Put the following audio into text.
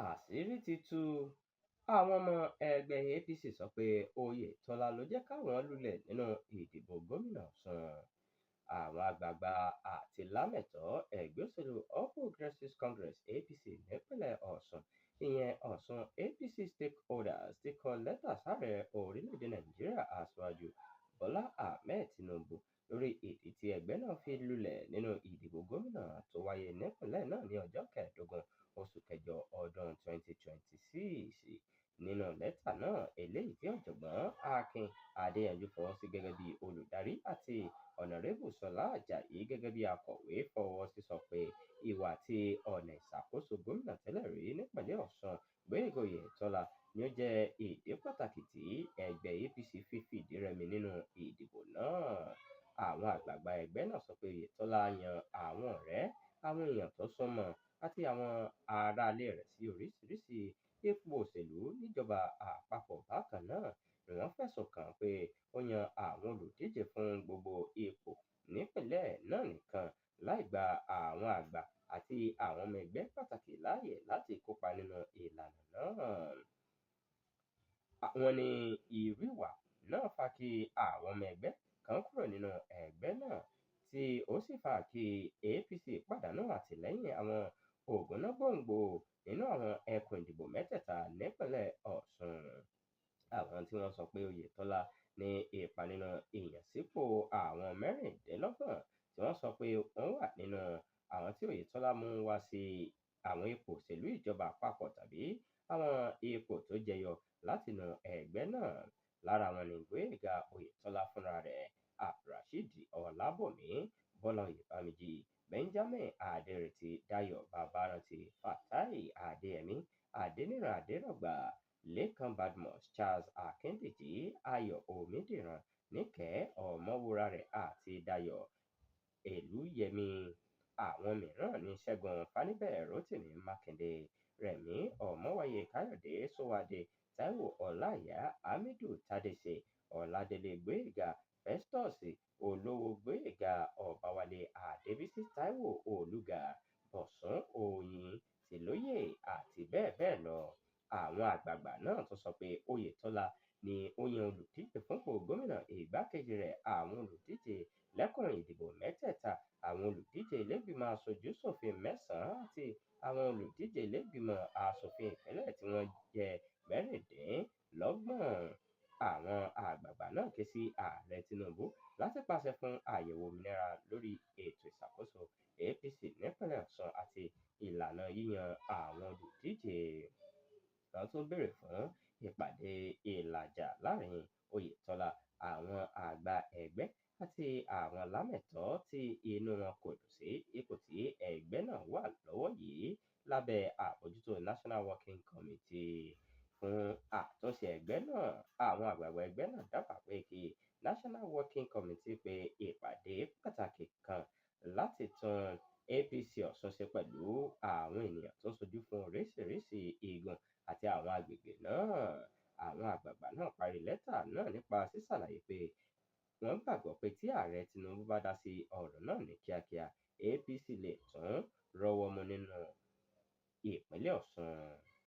àṣírí ti tú. Àwọn ọmọ ẹgbẹ́ APC sọ pé Oyètọ́lá ló jẹ́ káwọn lulẹ̀ nínú ìdìbò gómìnà Ọ̀ṣun. Àwọn àgbààgbà àti lámẹ̀tọ́ ẹgbẹ́ òṣèlú All Progressives Congress APC nípínlẹ̀ Ọ̀ṣun, ìyẹn Ọ̀ṣun APC stakeholders ti kọ lẹ́tà sáàrẹ orílẹ̀-èdè Nàìjíríà Aṣíwájú Bọ́lá Ahmed Tinubu lórí ìdí tí ẹgbẹ́ náà fi lulẹ̀ nínú ìdìbò gómìnà tó wáyé nípínlẹ̀ náà ní ọjọ́ 15 oṣù kẹjọ ọdún 2026. Nínú lẹ́tà náà, eléyìí tí ọ̀jọ̀gbọ́n Akin Adéyanjú fọwọ́ sí gẹ́gẹ́ bí olùdarí àti ọ̀nàrẹ́bù Ṣọlá Àjàyí gẹ́gẹ́ bí akọ̀wé fọwọ́ sí sọ pé ìwà àti ọ̀nà ìṣàkóso gómìnà tẹ́lẹ̀ rí nípínlẹ̀ Ọ̀ṣun Gbóyèga Oyètọ́lá ni ó jẹ́ ìdí pàtàkì tí ẹgbẹ́ APC fi fìdí rẹmi nínú ìdìbò náà. Àwọn àgbààgbà ẹgbẹ́ náà sọ pé Oyètọ́lá yan àwọn ọ̀rẹ́, àwọn èèyàn tó súnmọ́ àti àwọn aráalé rẹ̀ sí oríṣiríṣi ipò òṣèlú níjọba àpapọ̀. Bákan náà ni wọ́n fẹ̀sùn kàn pé ó yan àwọn olùdíje fún gbogbo ipò nípìnlẹ̀ náà nìkan láì gba àwọn àgbà àti àwọn ọmọ ẹgbẹ́ pàtàkì láàyè láti kópa nínú ìlànà náà. Wọ́n ní irú ìwà náà fa kí àwọn ọmọ ẹgbẹ́ kan kúrò nínú ẹgbẹ́ náà tí ó sì fa kí APC pàdánù àtìlẹ́yìn àwọn ògúnnágbòǹgbò nínú àwọn ẹkùn ìdìbò mẹ́tẹ̀ẹ̀ta nípínlẹ̀ Ọ̀ṣun. Àwọn tí wọ́n sọ pé Oyètọ́lá ní ipa nínú ìyànsípò àwọn mẹ́rìndínlọ́gbọ̀n tí wọ́n sọ pé wọ́n wà nínú àwọn tí Oyètọ́lá mú wá sí àwọn ipò òṣèlú ìjọba àpapọ̀ tàbí àwọn ipò tó jẹyọ látinú ẹgbẹ́ náà. Lára wọn ni Gbóyèga Oyètọ́lá fúnra rẹ̀, Abdulrasheed Ọlábọ̀mí, Bọ́lá Oyèbámíjì, Benjamin Adéretí, Dayọ̀ Babarántí, Fatai Adéyẹmí, Adéníran Adérọ̀gbà, Lékan Badmus, Charles Akíndèjì, Ayọ̀ Omídìran, Níkẹ́ Ọmọwúrarẹ̀ àti Dayọ̀ Elúyẹmí. Àwọn mìíràn ní Ṣẹ́gun Faníbẹ̀, Rótìmí Mákindé, Rẹ̀mí Ọmọwáyé, Káyọ̀dé Sówádé, Táíwò Ọláìyá, Hamidu Tádéṣe, Ọládélé Gbóyèga, Festus Olówó Gbóyèga, Ọbáwálé Adébísí, Táíwò Olúga, Bọ̀sún Òyìn Tìlóyè àti bẹ́ẹ̀ bẹ́ẹ̀ lọ. Àwọn àgbààgbà náà tún sọ pé Oyètọ́lá ni ó yan olùdíje fúnpò gómìnà, ìgbákejì rẹ̀, àwọn olùdíje lẹ́kùn ìdìbò mẹ́tẹ̀ẹ̀ta, àwọn olùdíje ilé-ìgbìmọ̀ aṣojú-ṣòfin 9 àti àwọn olùdíje ilé-ìgbìmọ̀ aṣòfin ìpínlẹ̀ tí wọ́n jẹ́ 26. Àwọn àgbààgbà náà ké sí ààrẹ Tinubu láti pàṣẹ fún àyẹ̀wò òmìnira lórí ètò ìṣàkóso APC nípínlẹ̀ Ọ̀ṣun àti ìlànà yíyan àwọn olùdíje. Wọ́n tún béèrè fún ìpàdé ìlàjà láàrin Oyètọ́lá, àwọn àgbà ẹgbẹ́ àti àwọn lámẹ̀tọ́ tí inú wọn kò dùn sí ipò tí ẹgbẹ́ náà wà lọ́wọ́ yìí lábẹ́ àbójútó National Working Committee fún àtúnṣe ẹgbẹ́ náà. Àwọn àgbààgbà ẹgbẹ́ náà dábàá pé kí National Working Committee pe ìpàdé pàtàkì kan láti tún APC Ọ̀ṣun ṣe pẹ̀lú àwọn ènìyàn tó ṣojú fún oríṣiríṣi igun àti àwọn agbègbè náà. Àwọn àgbààgbà náà parí lẹ́tà náà nípa ṣíṣàlàyé pé wọ́n gbàgbọ́ pé tí ààrẹ Tinubu bá dá sí ọ̀rọ̀ náà ní kíákíá, APC lè tún rọ́wọ́ mú nínú ìpínlẹ̀ Ọ̀ṣun.